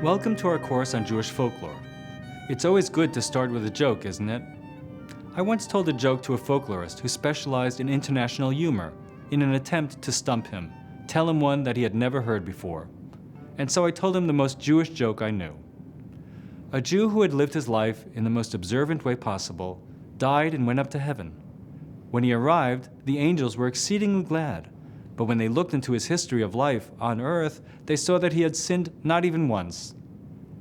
Welcome to our course on Jewish folklore. It's always good to start with a joke, isn't it? I once told a joke to a folklorist who specialized in international humor in an attempt to stump him, tell him one that he had never heard before. And so I told him the most Jewish joke I knew. A Jew who had lived his life in the most observant way possible died and went up to heaven. When he arrived, the angels were exceedingly glad. But when they looked into his history of life on earth, they saw that he had sinned not even once.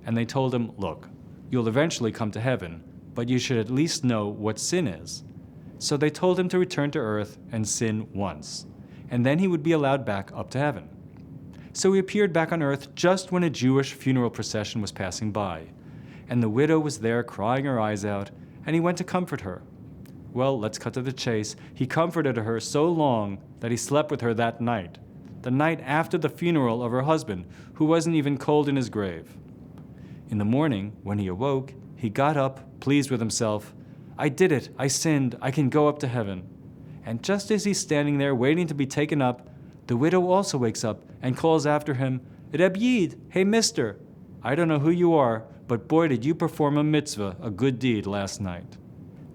And they told him, "Look, you'll eventually come to heaven, but you should at least know what sin is." So they told him to return to earth and sin once, and then he would be allowed back up to heaven. So he appeared back on earth just when a Jewish funeral procession was passing by, and the widow was there crying her eyes out, and he went to comfort her. Well, let's cut to the chase. He comforted her so long that he slept with her that night, the night after the funeral of her husband, who wasn't even cold in his grave. In the morning, when he awoke, he got up, pleased with himself. "I did it, I sinned, I can go up to heaven." And just as he's standing there waiting to be taken up, the widow also wakes up and calls after him, "Reb Yid, hey mister, I don't know who you are, but boy did you perform a mitzvah, a good deed last night."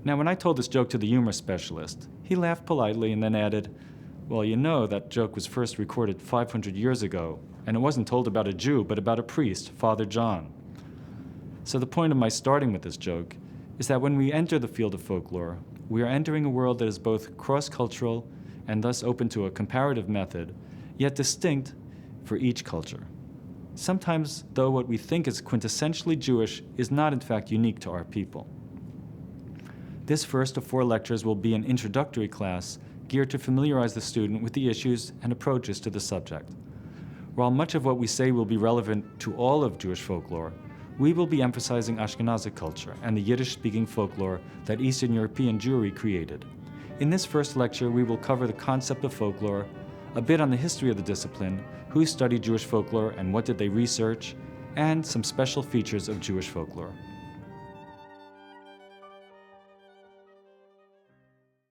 Now, when I told this joke to the humor specialist, he laughed politely and then added, "Well, you know that joke was first recorded 500 years ago, and it wasn't told about a Jew, but about a priest, Father John." So the point of my starting with this joke is that when we enter the field of folklore, we are entering a world that is both cross-cultural and thus open to a comparative method, yet distinct for each culture. Sometimes, though, what we think is quintessentially Jewish is not in fact unique to our people. This first of 4 lectures will be an introductory class geared to familiarize the student with the issues and approaches to the subject. While much of what we say will be relevant to all of Jewish folklore, we will be emphasizing Ashkenazic culture and the Yiddish-speaking folklore that Eastern European Jewry created. In this first lecture, we will cover the concept of folklore, a bit on the history of the discipline, who studied Jewish folklore and what did they research, and some special features of Jewish folklore.